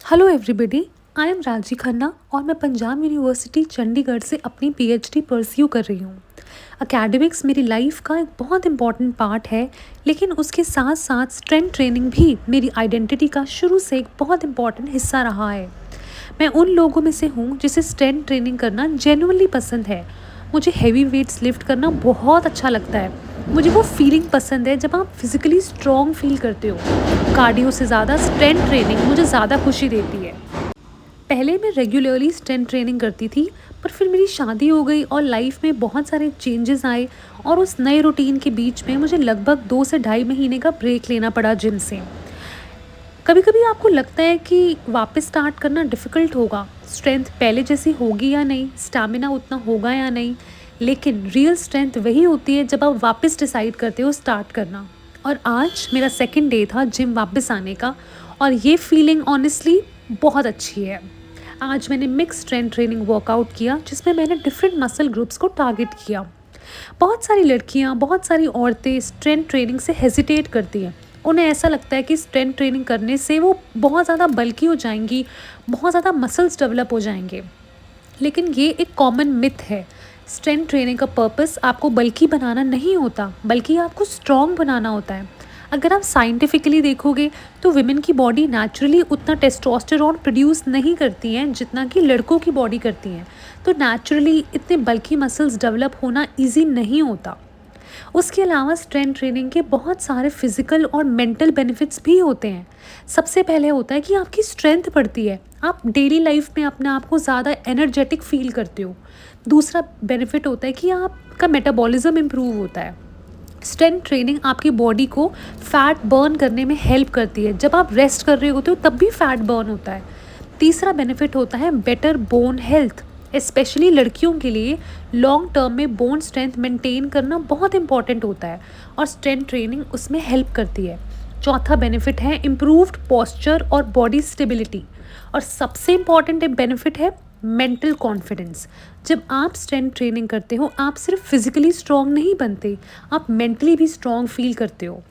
Hello everybody. I am राजी खन्ना और मैं पंजाब यूनिवर्सिटी चंडीगढ़ से अपनी पीएचडी परस्यू कर रही हूँ। एकेडमिक्स मेरी लाइफ का एक बहुत इम्पॉर्टेंट पार्ट है, लेकिन उसके साथ साथ स्ट्रेंथ ट्रेनिंग भी मेरी आइडेंटिटी का शुरू से एक बहुत इम्पॉर्टेंट हिस्सा रहा है। मैं उन लोगों में से हूँ जिसे स्ट्रेंथ ट्रेनिंग करना जेन्युइनली पसंद है। मुझे हैवी वेट्स लिफ्ट करना बहुत अच्छा लगता है। मुझे वो फीलिंग पसंद है जब आप फिजिकली स्ट्रॉन्ग फील करते हो। कार्डियो से ज़्यादा स्ट्रेंथ ट्रेनिंग मुझे ज़्यादा खुशी देती है। पहले मैं रेगुलरली स्ट्रेंथ ट्रेनिंग करती थी, पर फिर मेरी शादी हो गई और लाइफ में बहुत सारे चेंजेस आए और उस नए रूटीन के बीच में मुझे लगभग 2 से ढाई महीने का ब्रेक लेना पड़ा जिम से। कभी कभी आपको लगता है कि वापस स्टार्ट करना डिफ़िकल्ट होगा, स्ट्रेंथ पहले जैसी होगी या नहीं, स्टैमिना उतना होगा या नहीं। लेकिन रियल स्ट्रेंथ वही होती है जब आप वापस डिसाइड करते हो स्टार्ट करना। और आज मेरा सेकंड डे था जिम वापस आने का, और ये फीलिंग ऑनेस्टली बहुत अच्छी है। आज मैंने मिक्स स्ट्रेंथ ट्रेनिंग वर्कआउट किया जिसमें मैंने डिफरेंट मसल ग्रुप्स को टारगेट किया। बहुत सारी लड़कियां, बहुत सारी औरतें स्ट्रेंथ ट्रेनिंग से हेजिटेट करती हैं। उन्हें ऐसा लगता है कि स्ट्रेंथ ट्रेनिंग करने से वो बहुत ज़्यादा बल्की हो जाएंगी, बहुत ज़्यादा मसल्स डेवलप हो जाएंगे। लेकिन ये एक कॉमन मिथ है। स्ट्रेंथ ट्रेनिंग का पर्पस आपको बल्की बनाना नहीं होता, बल्कि आपको स्ट्रॉन्ग बनाना होता है। अगर आप साइंटिफिकली देखोगे तो विमेन की बॉडी नेचुरली उतना टेस्टोस्टेरोन प्रोड्यूस नहीं करती हैं जितना कि लड़कों की बॉडी करती हैं। तो नेचुरली इतने बल्की मसल्स डेवलप होना ईजी नहीं होता। उसके अलावा स्ट्रेंथ ट्रेनिंग के बहुत सारे फिजिकल और मेंटल बेनिफिट्स भी होते हैं। सबसे पहले होता है कि आपकी स्ट्रेंथ बढ़ती है, आप डेली लाइफ में अपने आप को ज़्यादा एनर्जेटिक फील करते हो। दूसरा बेनिफिट होता है कि आपका मेटाबॉलिज्म इम्प्रूव होता है। स्ट्रेंथ ट्रेनिंग आपकी बॉडी को फैट बर्न करने में हेल्प करती है। जब आप रेस्ट कर रहे होते हो तब भी फैट बर्न होता है। तीसरा बेनिफिट होता है बेटर बोन हेल्थ। स्पेशली लड़कियों के लिए लॉन्ग टर्म में बोन स्ट्रेंथ मेंटेन करना बहुत इंपॉर्टेंट होता है, और स्ट्रेंथ ट्रेनिंग उसमें हेल्प करती है। चौथा बेनिफिट है इम्प्रूव्ड पोस्चर और बॉडी स्टेबिलिटी। और सबसे इम्पॉर्टेंट बेनिफिट है मेंटल कॉन्फिडेंस। जब आप स्ट्रेंथ ट्रेनिंग करते हो, आप सिर्फ फिजिकली स्ट्रॉन्ग नहीं बनते, आप मेंटली भी स्ट्रॉन्ग फील करते हो।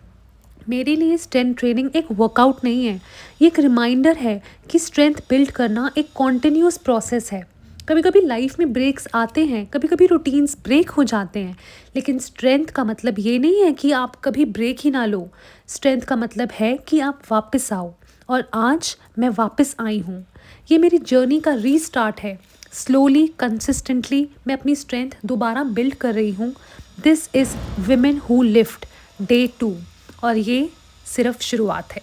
मेरे लिए स्ट्रेंथ ट्रेनिंग एक वर्कआउट नहीं है, ये एक रिमाइंडर है कि स्ट्रेंथ बिल्ड करना एक कॉन्टिन्यूस प्रोसेस है। कभी कभी लाइफ में ब्रेक्स आते हैं, कभी कभी रूटीन्स ब्रेक हो जाते हैं, लेकिन स्ट्रेंथ का मतलब ये नहीं है कि आप कभी ब्रेक ही ना लो। स्ट्रेंथ का मतलब है कि आप वापस आओ, और आज मैं वापस आई हूँ। ये मेरी जर्नी का रीस्टार्ट है। स्लोली, कंसिस्टेंटली मैं अपनी स्ट्रेंथ दोबारा बिल्ड कर रही हूँ। This is women who lift day 2, और ये सिर्फ शुरुआत है।